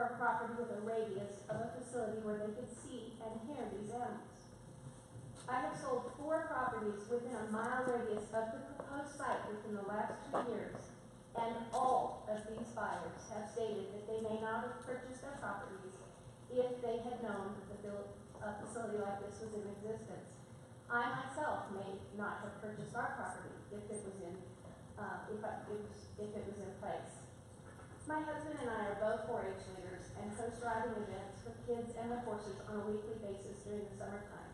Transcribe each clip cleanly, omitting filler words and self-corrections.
for a property with a radius of a facility where they could see and hear these animals. I have sold 4 properties within a mile radius of the proposed site within the last 2 years, and all of these buyers have stated that they may not have purchased their properties if they had known that a facility like this was in existence. I myself may not have purchased our property if it was in place. My husband and I are both 4-H leaders and host riding events for kids and their horses on a weekly basis during the summertime.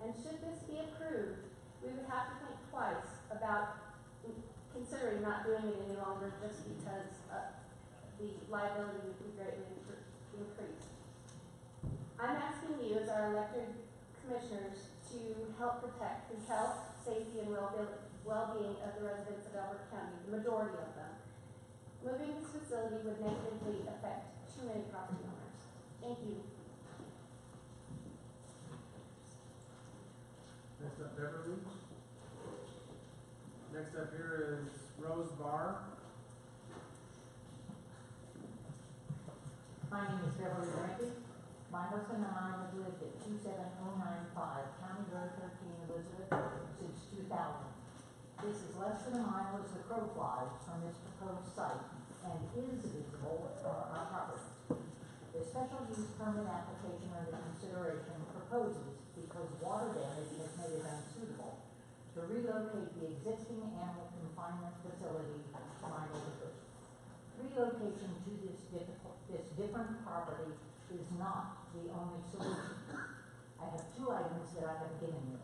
And should this be approved, we would have to think twice about considering not doing it any longer just because the liability would be greatly increased. I'm asking you as our elected commissioners to help protect the health, safety, and well-being of the residents of Elbert County, the majority of them. Moving this facility would negatively affect too many property owners. Thank you. Next up, Beverly. Next up here is Rose Barr. My name is Beverly Rankin. My husband and I have lived at 27095 County Road 13, Elizabeth, since 2000. This is less than a mile as the crow flies from this proposed site and is visible from our property. The special use permit application under consideration proposes, because water damage has made it unsuitable, to relocate the existing animal confinement facility to my neighborhood. Relocation to this different property is not the only solution. I have 2 items that I have given you.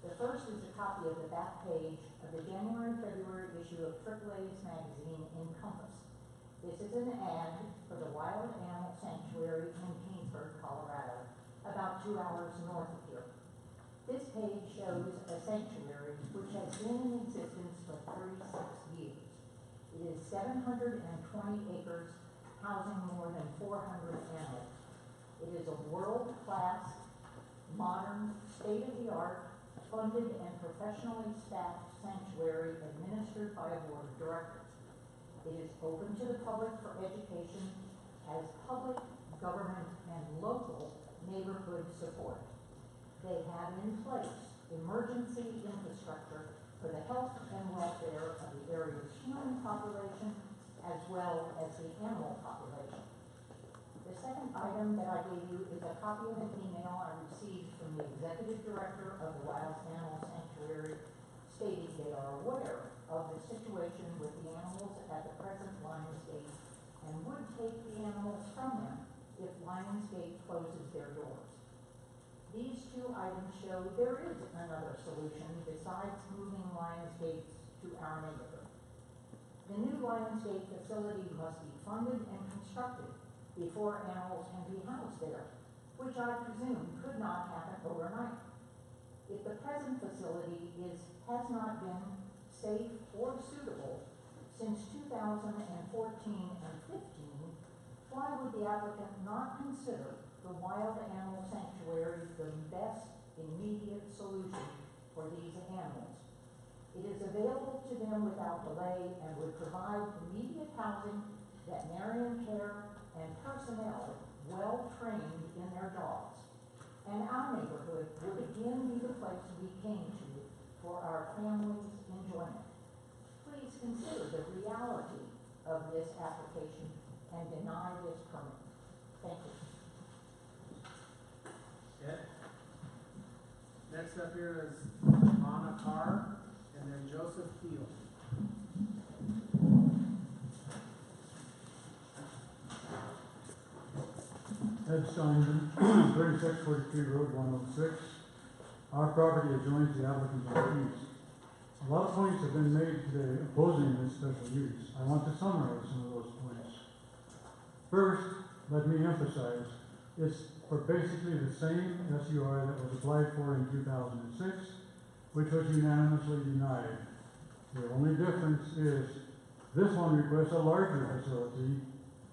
The first is a copy of the back page of the January-February issue of AAA's magazine, Encompass. This is an ad for the Wild Animal Sanctuary in Kingsburg, Colorado, about 2 hours north of here. This page shows a sanctuary which has been in existence for 36 years. It is 720 acres, housing more than 400 animals. It is a world-class, modern, state-of-the-art, funded and professionally staffed sanctuary administered by a board of directors. It is open to the public for education, has public, government, and local neighborhood support. They have in place emergency infrastructure for the health and welfare of the area's human population as well as the animal population. The second item that I gave you is a copy of an email I received from the executive director of the Wild Animal Sanctuary, stating they are aware of the situation with the animals at the present Lionsgate and would take the animals from them if Lionsgate closes their doors. These 2 items show there is another solution besides moving Lionsgate to our neighborhood. The new Lionsgate facility must be funded and constructed before animals can be housed there, which I presume could not happen overnight. If the present facility has not been safe or suitable since 2014 and 15, why would the applicant not consider the Wild Animal Sanctuary the best immediate solution for these animals? It is available to them without delay and would provide immediate housing, veterinarian care, and personnel well trained in their dogs. And our neighborhood would again be the place we came to for our family's enjoyment. Please consider the reality of this application and deny this permit. Thank you. Okay. Next up here is Anna Carr and then Joseph Keel. Ed Steinman, 3643 Road 106. Our property adjoins the applicant's east. A lot of points have been made today opposing this special use. I want to summarize some of those points. First, let me emphasize, it's for basically the same SUR that was applied for in 2006, which was unanimously denied. The only difference is this one requests a larger facility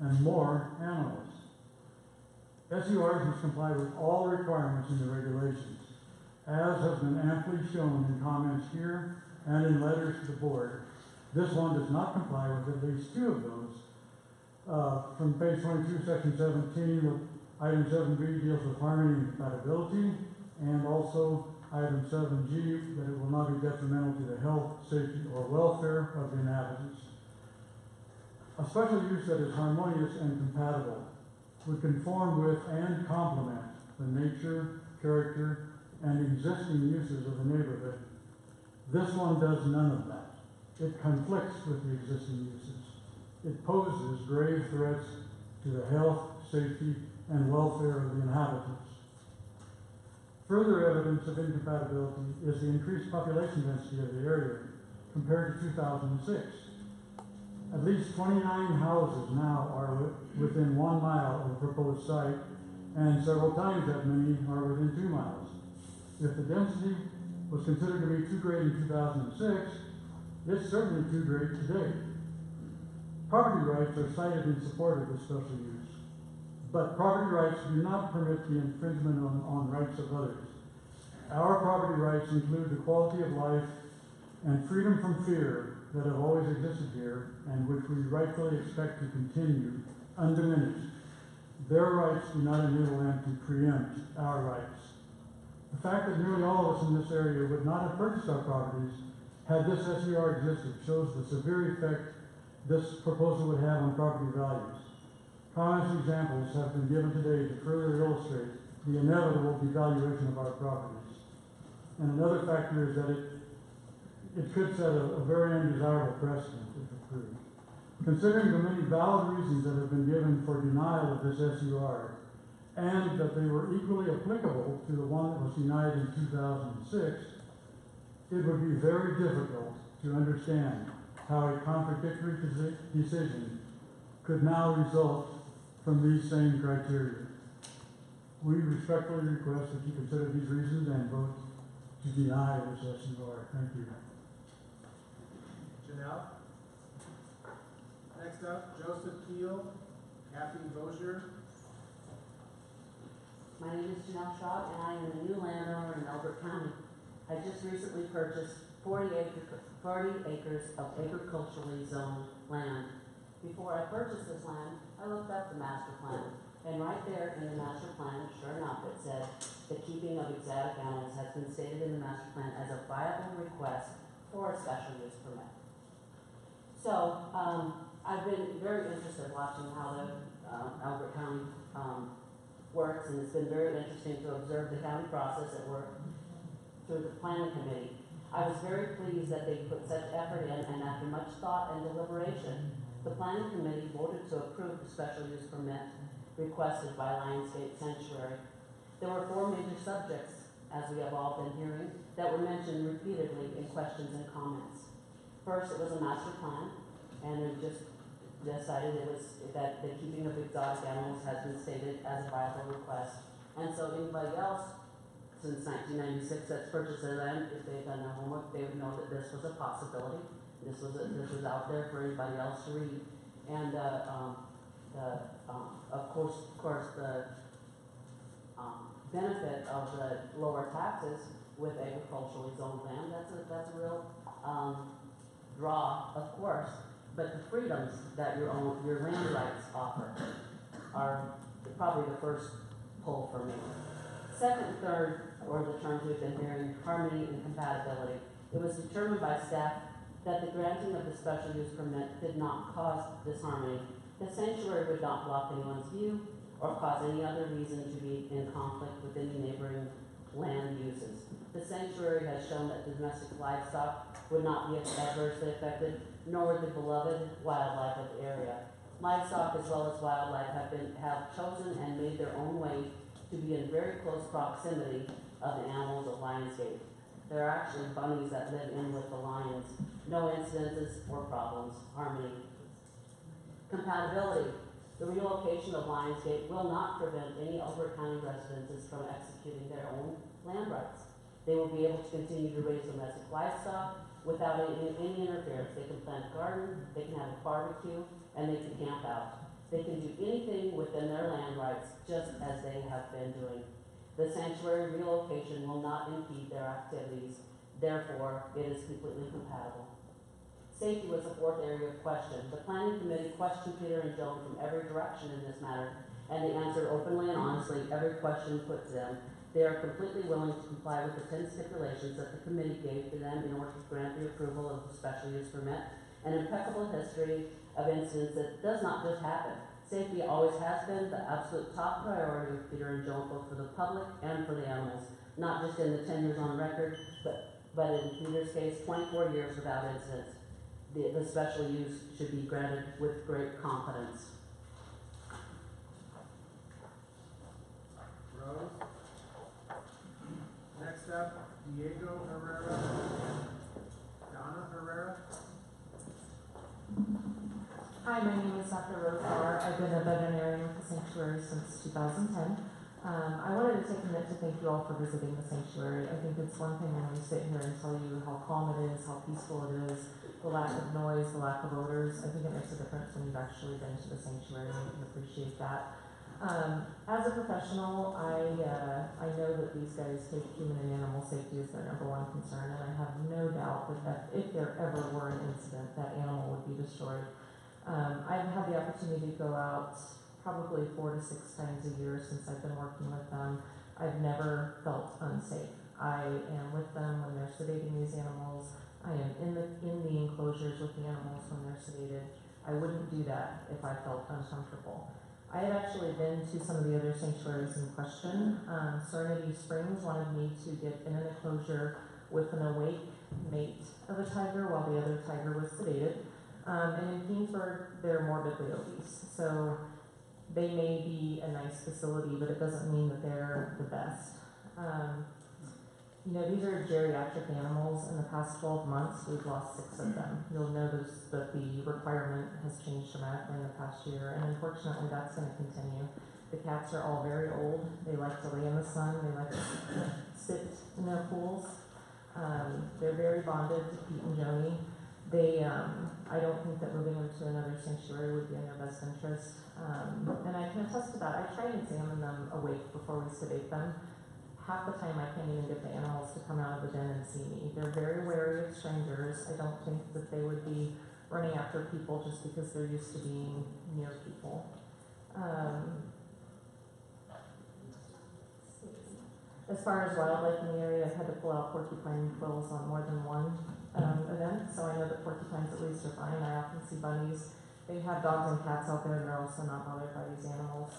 and more animals. SURs must comply with all requirements in the regulations, as has been amply shown in comments here and in letters to the board. This one does not comply with at least 2 of those From page 22, section 17, item 7B deals with harmony and compatibility, and also item 7G, that it will not be detrimental to the health, safety, or welfare of the inhabitants. A special use that is harmonious and compatible would conform with and complement the nature, character, and existing uses of the neighborhood. This one does none of that. It conflicts with the existing uses. It poses grave threats to the health, safety, and welfare of the inhabitants. Further evidence of incompatibility is the increased population density of the area compared to 2006. At least 29 houses now are within 1 mile of the proposed site, and several times that many are within 2 miles. If the density was considered to be too great in 2006, it's certainly too great today. Property rights are cited in support of this special use, but property rights do not permit the infringement on rights of others. Our property rights include the quality of life and freedom from fear that have always existed here and which we rightfully expect to continue undiminished. Their rights do not enable them to preempt our rights. The fact that nearly all of us in this area would not have purchased our properties had this SER existed shows the severe effect this proposal would have on property values. Countless examples have been given today to further illustrate the inevitable devaluation of our properties. And another factor is that it could set a very undesirable precedent if approved. Considering the many valid reasons that have been given for denial of this SUR, and that they were equally applicable to the one that was denied in 2006, it would be very difficult to understand how a contradictory decision could now result from these same criteria. We respectfully request that you consider these reasons and vote to deny this SUR. Thank you. Janelle? Next up, Joseph Keel, Kathy Bozier. My name is Janelle Schwab, and I am a new landowner in Elbert County. I just recently purchased 40 acres of agriculturally zoned land. Before I purchased this land, I looked up the master plan, and right there in the master plan, sure enough, it said the keeping of exotic animals has been stated in the master plan as a viable request for a special use permit. So, I've been very interested watching how the Elbert County works, and it's been very interesting to observe the county process at work through the planning committee. I was very pleased that they put such effort in, and after much thought and deliberation, the planning committee voted to approve the special use permit requested by Lionsgate Sanctuary. There were 4 major subjects, as we have all been hearing, that were mentioned repeatedly in questions and comments. First, it was a master plan, and it just decided it was that the keeping of exotic animals has been stated as a viable request. And so anybody else since 1996 that's purchased their land, if they've done their homework, they would know that this was a possibility. This was out there for anybody else to read. And of course, the benefit of the lower taxes with agriculturally zoned land, that's a real draw, of course. But the freedoms that your land rights offer are probably the first pull for me. Second and third, or the terms we've been hearing, harmony and compatibility. It was determined by staff that the granting of the special use permit did not cause disharmony. The sanctuary would not block anyone's view or cause any other reason to be in conflict with any neighboring land uses. The sanctuary has shown that domestic livestock would not be adversely affected, nor would the beloved wildlife of the area. Livestock as well as wildlife have chosen and made their own way to be in very close proximity of the animals of Lionsgate. There are actually bunnies that live in with the lions. No incidences or problems. Harmony. Compatibility. The relocation of Lionsgate will not prevent any Elbert County residents from executing their own land rights. They will be able to continue to raise domestic livestock without any interference. They can plant a garden, they can have a barbecue, and they can camp out. They can do anything within their land rights just as they have been doing. The sanctuary relocation will not impede their activities. Therefore, it is completely compatible. Safety was the fourth area of question. The planning committee questioned Peter and Joan from every direction in this matter, and they answered openly and honestly every question put to them. They are completely willing to comply with the 10 stipulations that the committee gave to them in order to grant the approval of the special use permit. An impeccable history of incidents that does not just happen. Safety always has been the absolute top priority of Peter and Joan, both for the public and for the animals, not just in the 10 years on record, but in Peter's case, 24 years without incidents. The special use should be granted with great confidence. Rose. Next up, Diego Herrera and Donna Herrera. Hi, my name is Dr. Rose Barr. I've been a veterinarian with the sanctuary since 2010. I wanted to take a minute to thank you all for visiting the sanctuary. I think it's one thing when we sit here and tell you how calm it is, how peaceful it is, the lack of noise, the lack of odors. I think it makes a difference when you've actually been to the sanctuary and you can appreciate that. As a professional, I know that these guys take human and animal safety as their #1 concern, and I have no doubt that if there ever were an incident, that animal would be destroyed. I've had the opportunity to go out probably 4 to 6 times a year since I've been working with them. I've never felt unsafe. I am with them when they're sedating these animals. I am in the enclosures with the animals when they're sedated. I wouldn't do that if I felt uncomfortable. I had actually been to some of the other sanctuaries in question. Serenity Springs wanted me to get in an enclosure with an awake mate of a tiger while the other tiger was sedated. And in Keensburg, they're morbidly obese. So they may be a nice facility, but it doesn't mean that they're the best. These are geriatric animals. In the past 12 months, we've lost 6 of them. You'll notice that the requirement has changed dramatically in the past year, and unfortunately, that's going to continue. The cats are all very old. They like to lay in the sun. They like to sit in their pools. They're very bonded to Pete and Joni. I don't think that moving them to another sanctuary would be in their best interest. And I can attest to that. I try and examine them awake before we sedate them. Half the time I can't even get the animals to come out of the den and see me. They're very wary of strangers. I don't think that they would be running after people just because they're used to being near people. As far as wildlife in the area, I've had to pull out porcupine quills on more than one event, so I know that porcupines at least are fine. I often see bunnies. They have dogs and cats out there, and they're also not bothered by these animals.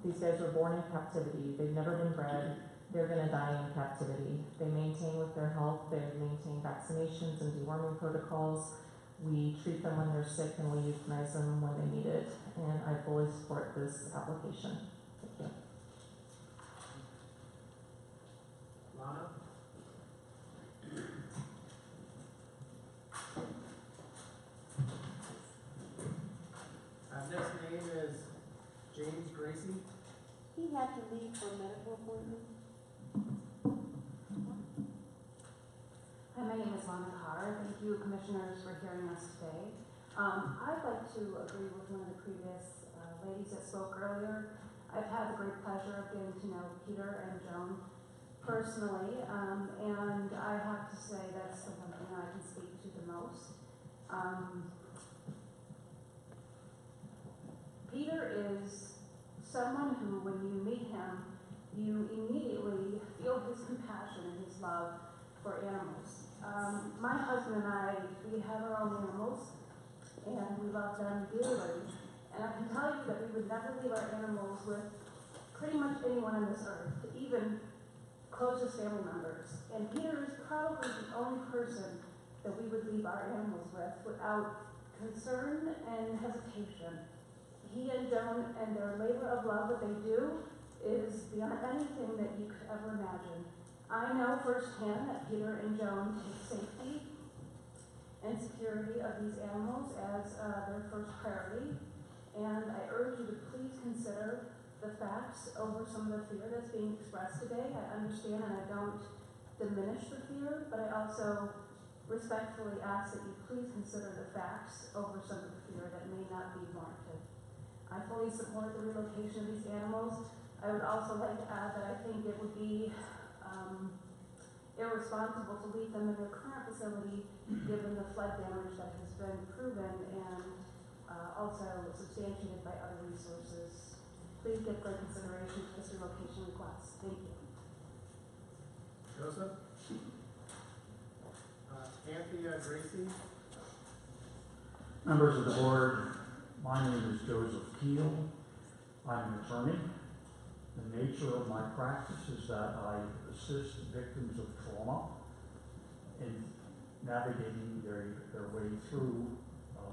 These guys were born in captivity. They've never been bred. They're going to die in captivity. They maintain with their health. They maintain vaccinations and deworming protocols. We treat them when they're sick, and we euthanize them when they need it. And I fully support this application. Thank you. Lana? Next name is James Gracie. He had to leave for a medical appointment. Hi, my name is Lana Carr. Thank you, commissioners, for hearing us today. I'd like to agree with one of the previous ladies that spoke earlier. I've had the great pleasure of getting to know Peter and Joan personally, and I have to say that's the one thing I can speak to the most. Peter is someone who, when you meet him, you immediately feel his compassion and his love for animals. My husband and I, we have our own animals, and we love them dearly. And I can tell you that we would never leave our animals with pretty much anyone on this earth, even closest family members. And Peter is probably the only person that we would leave our animals with without concern and hesitation. He and Joan and their labor of love, what they do, is beyond anything that you could ever imagine. I know firsthand that Peter and Joan take safety and security of these animals as their first priority. And I urge you to please consider the facts over some of the fear that's being expressed today. I understand and I don't diminish the fear, but I also respectfully ask that you please consider the facts over some of the fear that may not be warranted. I fully support the relocation of these animals. I would also like to add that I think it would be irresponsible to leave them in their current facility given the flood damage that has been proven and also substantiated by other resources. Please give great consideration to this relocation request. Thank you. Joseph? Anthea Gracie? Members of the board, my name is Joseph Keel. I'm an attorney. The nature of my practice is that I assist victims of trauma in navigating their way through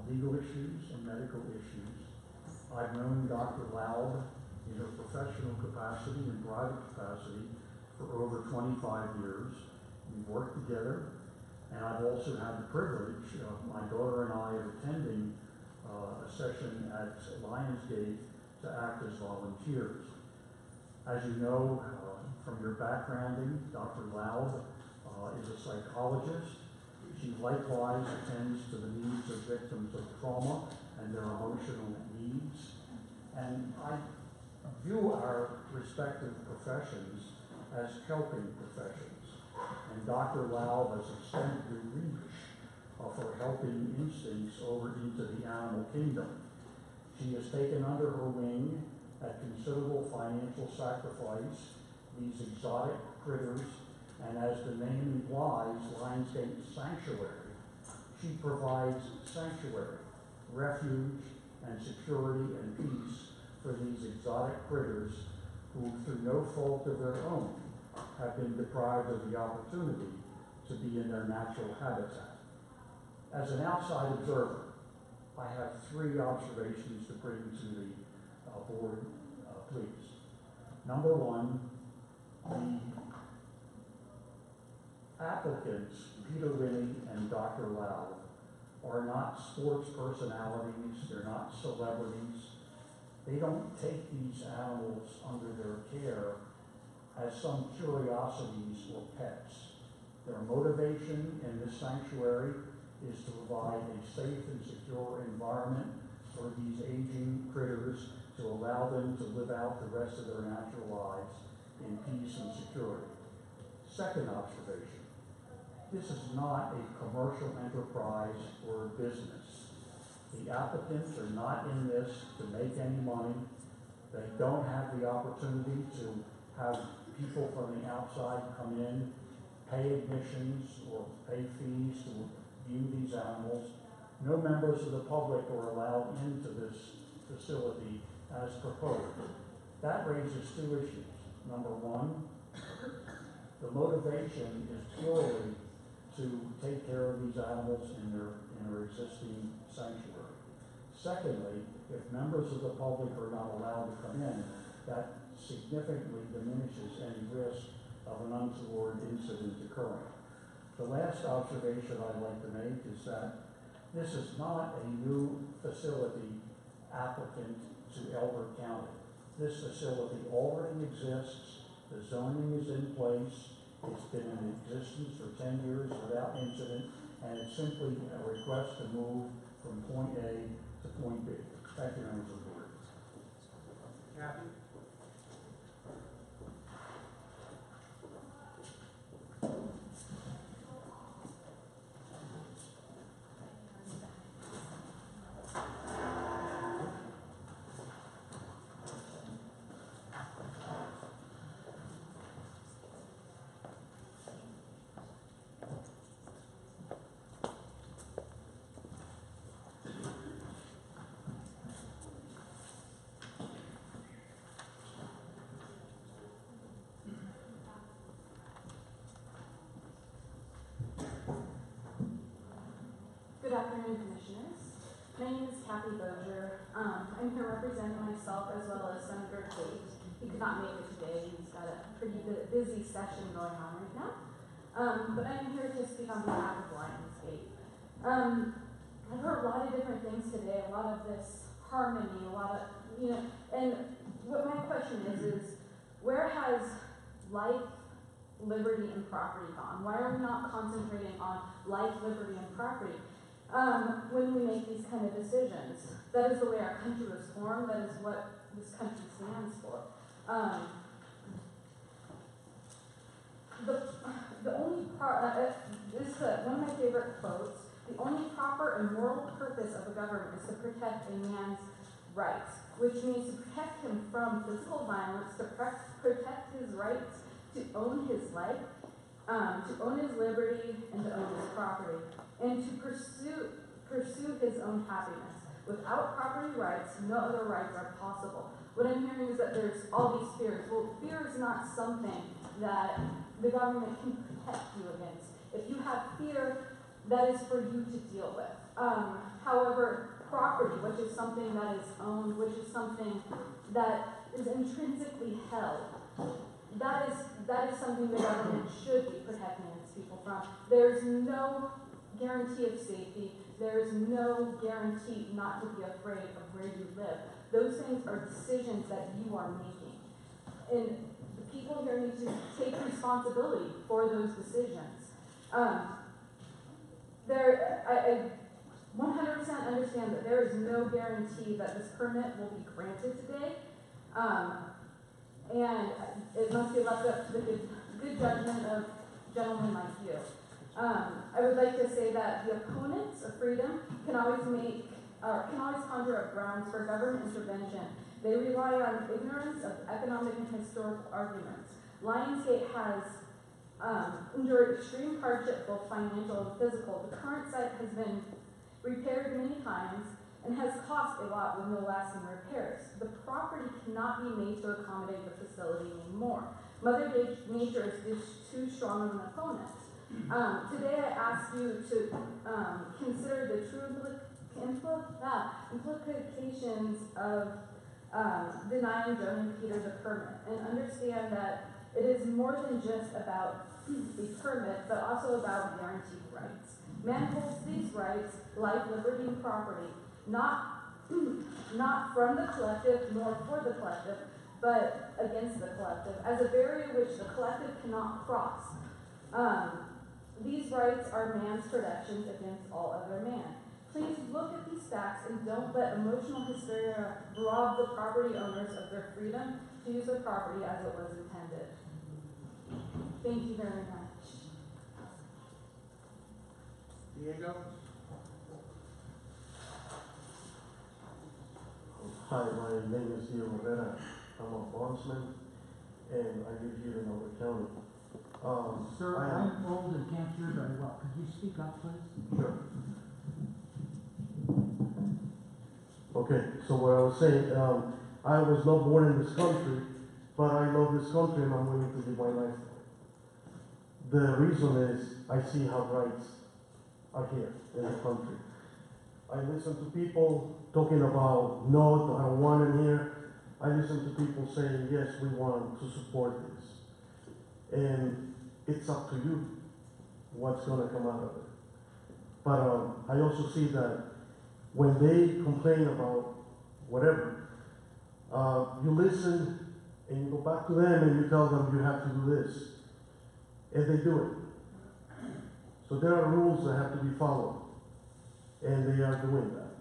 legal issues and medical issues. I've known Dr. Laub in her professional capacity and private capacity for over 25 years. We've worked together, and I've also had the privilege of my daughter and I of attending a session at Lionsgate to act as volunteers. As you know from your backgrounding, Dr. Laub is a psychologist. She likewise attends to the needs of victims of trauma and their emotional needs. And I view our respective professions as helping professions. And Dr. Laub has extended the reach of her helping instincts over into the animal kingdom. She has taken under her wing, at considerable financial sacrifice, these exotic critters, and as the name implies, Lionsgate Sanctuary. She provides sanctuary, refuge, and security and peace for these exotic critters who, through no fault of their own, have been deprived of the opportunity to be in their natural habitat. As an outside observer, I have 3 observations to bring to the board, please. Number 1, the applicants, Peter Linney and Dr. Laub, are not sports personalities, they're not celebrities. They don't take these animals under their care as some curiosities or pets. Their motivation in this sanctuary is to provide a safe and secure environment for these aging critters to allow them to live out the rest of their natural lives in peace and security. Second observation, this is not a commercial enterprise or a business. The applicants are not in this to make any money. They don't have the opportunity to have people from the outside come in, pay admissions or pay fees to view these animals. No members of the public are allowed into this facility as proposed. That raises 2 issues. Number 1, the motivation is purely to take care of these animals in their existing sanctuary. Secondly, if members of the public are not allowed to come in, that significantly diminishes any risk of an untoward incident occurring. The last observation I'd like to make is that this is not a new facility applicant to Elbert County. This facility already exists, the zoning is in place, it's been in existence for 10 years without incident, and it's simply a request to move from point A to point B. Thank you, members of the board. Kathy? Good afternoon, Commissioners. My name is Kathy Bozier. I'm here representing myself as well as Senator Tate. He could not make it today. He's got a pretty busy session going on right now. But I'm here to speak on behalf of Lionsgate. I've heard a lot of different things today, a lot of this harmony, a lot of, and what my question is where has life, liberty, and property gone? Why are we not concentrating on life, liberty, and property? When we make these kind of decisions, that is the way our country was formed, that is what this country stands for. the only this is one of my favorite quotes. The only proper and moral purpose of a government is to protect a man's rights, which means to protect him from physical violence, to protect his rights to own his life, to own his liberty, and to own his property, and to pursue his own happiness. Without property rights, no other rights are possible. What I'm hearing is that there's all these fears. Well, fear is not something that the government can protect you against. If you have fear, that is for you to deal with. However, property, which is something that is owned, which is something that is intrinsically held, that is something the government should be protecting its people from. There's no guarantee of safety. There's no guarantee not to be afraid of where you live. Those things are decisions that you are making. And the people here need to take responsibility for those decisions. I 100% understand that there is no guarantee that this permit will be granted today. And it must be left up to the good judgment of gentlemen like you. I would like to say that the opponents of freedom can always conjure up grounds for government intervention. They rely on ignorance of economic and historical arguments. Lionsgate has endured extreme hardship, both financial and physical. The current site has been repaired many times and has cost a lot with no lasting repairs. The property cannot be made to accommodate the facility anymore. Mother Nature is just too strong of an opponent. Today I ask you to consider the true implications of denying Joan and Peter the permit, and understand that it is more than just about the permit, but also about guaranteed rights. Man holds these rights, life, liberty, and property, not from the collective nor for the collective, but against the collective, as a barrier which the collective cannot cross. These rights are man's protections against all other man. Please look at these facts and don't let emotional hysteria rob the property owners of their freedom to use their property as it was intended. Thank you very much. Diego? Hi, my name is Diego Herrera. I'm a bondsman, and I live here in Albert County. Sir, I'm old and can't hear very well. Could you speak up, please? Sure. Okay, so what I was saying, I was not born in this country, but I love this country and I'm willing to live my life for it. The reason is I see how rights are here in the country. I listen to people talking about, no, I don't want it here. I listen to people saying, yes, we want to support this. And it's up to you what's going to come out of it. But I also see that when they complain about whatever, you listen and you go back to them and you tell them you have to do this. And they do it. So there are rules that have to be followed. And they are doing that.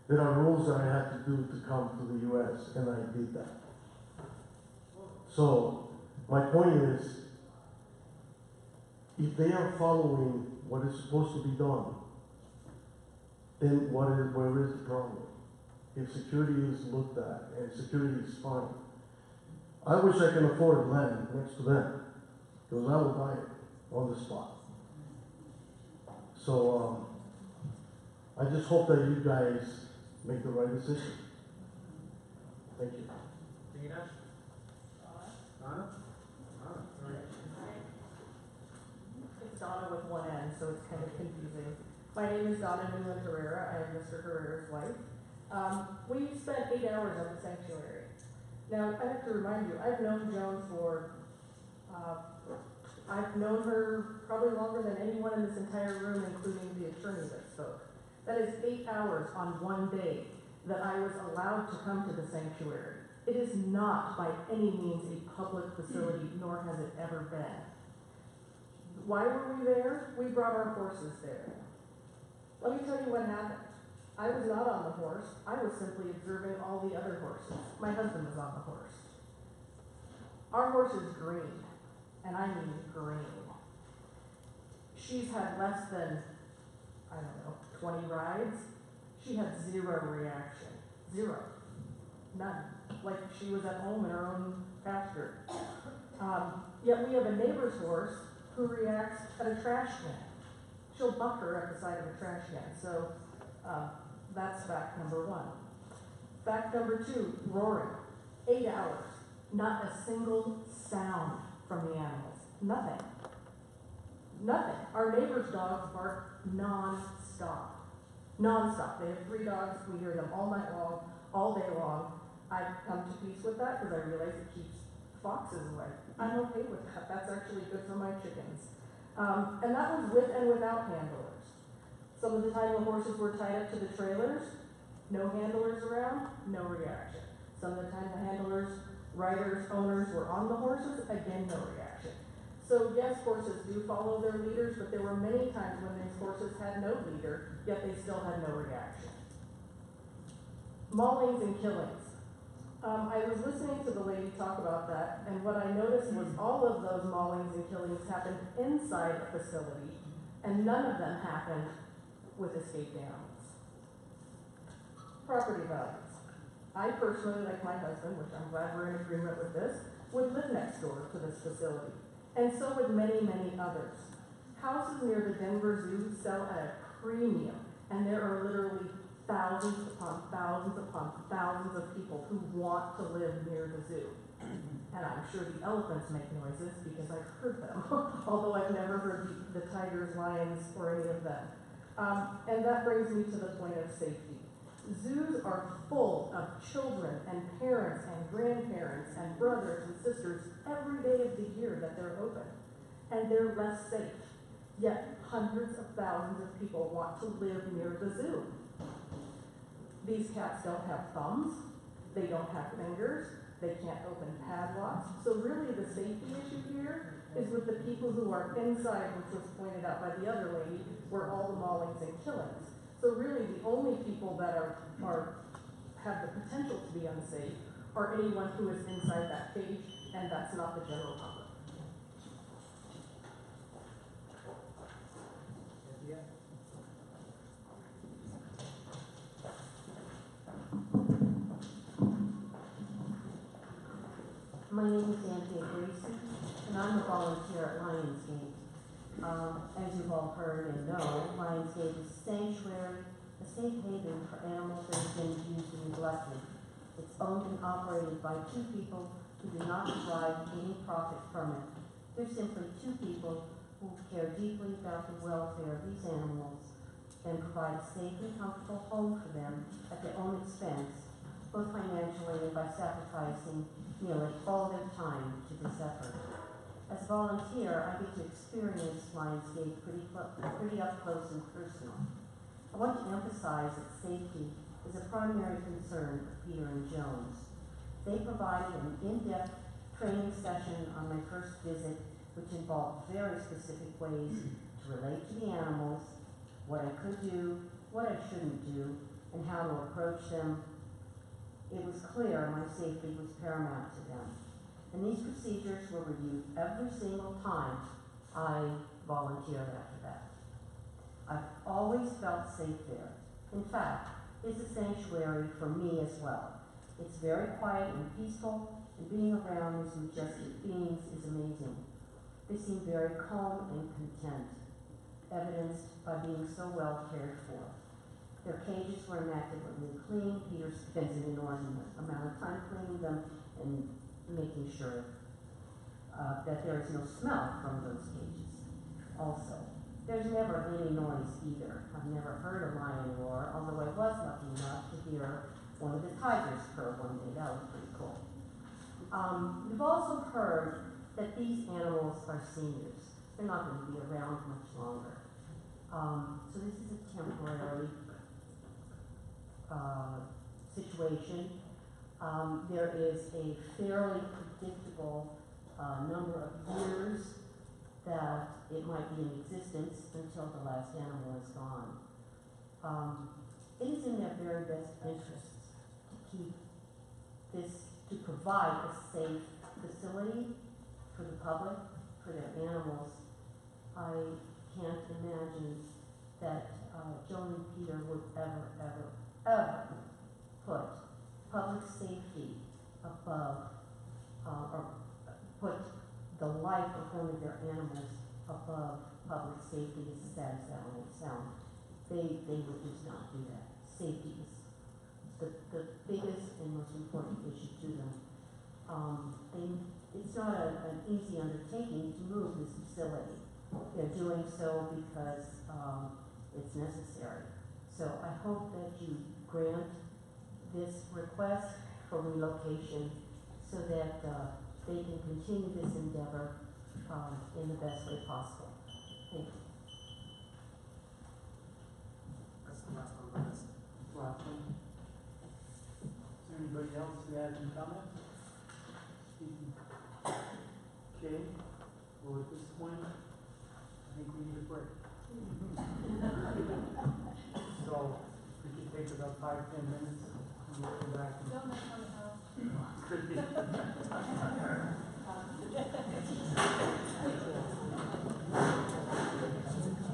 There are rules that I had to do to come to the U.S. and I did that. So my point is, if they are following what is supposed to be done, then where is the problem? If security is looked at and security is fine, I wish I can afford land next to them, because I would buy it on the spot. So I just hope that you guys make the right decision. Thank you. Dana? Donna? Donna, right. It's Donna with one N, so it's kind of confusing. My name is Donna Newland Herrera. I am Mr. Herrera's wife. We spent 8 hours at the sanctuary. Now, I have to remind you, I've known Joan I've known her probably longer than anyone in this entire room, including the attorney that spoke. That is 8 hours on one day that I was allowed to come to the sanctuary. It is not by any means a public facility, nor has it ever been. Why were we there? We brought our horses there. Let me tell you what happened. I was not on the horse. I was simply observing all the other horses. My husband was on the horse. Our horse is green. and I mean green. She's had less than, I don't know, 20 rides. She had zero reaction. Zero. None. Like she was at home in her own pasture. Yet we have a neighbor's horse who reacts at a trash can. She'll buck her at the side of a trash can. So that's fact number one. Fact number two, roaring. 8 hours. Not a single sound from the animals. Nothing. Nothing. Our neighbor's dogs bark non-stop. Non-stop. They have 3 dogs. We hear them all night long, all day long. I've come to peace with that because I realize it keeps foxes away. I'm okay with that. That's actually good for my chickens. And that was with and without handlers. Some of the time the horses were tied up to the trailers, no handlers around, no reaction. Some of the time the handlers, riders, owners were on the horses, again, no reaction. So yes, horses do follow their leaders, but there were many times when these horses had no leader, yet they still had no reaction. Maulings and killings. I was listening to the lady talk about that, and what I noticed was all of those maulings and killings happened inside a facility, and none of them happened with escaped animals. Property values. I personally, like my husband, which I'm glad we're in agreement with this, would live next door to this facility, and so would many, many others. Houses near the Denver Zoo sell at a premium, and there are literally thousands upon thousands upon thousands of people who want to live near the zoo. And I'm sure the elephants make noises because I've heard them, although I've never heard the tigers, lions, or any of them. And that brings me to the point of safety. Zoos are full of children and parents and grandparents and brothers and sisters every day of the year that they're open. And they're less safe. Yet hundreds of thousands of people want to live near the zoo. These cats don't have thumbs, they don't have fingers, they can't open padlocks. So really the safety issue here is with the people who are inside, which was pointed out by the other lady, where all the maulings and killings. So really the only people that have the potential to be unsafe are anyone who is inside that cage, and that's not the general public. Yeah. My name is Anthea Gracie, and I'm a volunteer at Lionsgate. As you've all heard and know, Lionsgate is a sanctuary, a safe haven for animals that have been abused and neglected. It's owned and operated by 2 people who do not derive any profit from it. They're simply 2 people who care deeply about the welfare of these animals and provide a safe and comfortable home for them at their own expense, both financially and by sacrificing nearly all their time to this effort. As a volunteer, I get to experience Lionsgate pretty up close and personal. I want to emphasize that safety is a primary concern for Peter and Jones. They provided an in-depth training session on my first visit, which involved very specific ways to relate to the animals, what I could do, what I shouldn't do, and how to approach them. It was clear my safety was paramount to them. And these procedures were reviewed every single time I volunteered after that. I've always felt safe there. In fact, it's a sanctuary for me as well. It's very quiet and peaceful, and being around these majestic beings is amazing. They seem very calm and content, evidenced by being so well cared for. Their cages were immaculately clean. Peter spends an enormous amount of time cleaning them and making sure that there is no smell from those cages. Also, there's never any noise either. I've never heard a lion roar, although I was lucky enough to hear one of the tigers purr one day. That was pretty cool. You've also heard that these animals are seniors. They're not going to be around much longer. So this is a temporary situation. There is a fairly predictable number of years that it might be in existence until the last animal is gone. It is in their very best interests to keep this, to provide a safe facility for the public, for their animals, I can't imagine that Joan and Peter would ever put public safety above, or put the life of one of their animals above public safety, as sad as that might sound. They would just not do that. Safety is the biggest and most important issue to them. It's not an easy undertaking to move this facility. They're doing so because it's necessary. So I hope that you grant this request for relocation so that they can continue this endeavor in the best way possible. Thank you. That's the last one on the list. Well, thank you. Is there anybody else who has any comments? Okay, well, at this point, I think we need a break. So, we can take about 5-10 minutes, and we'll come back. Don't make fun of us.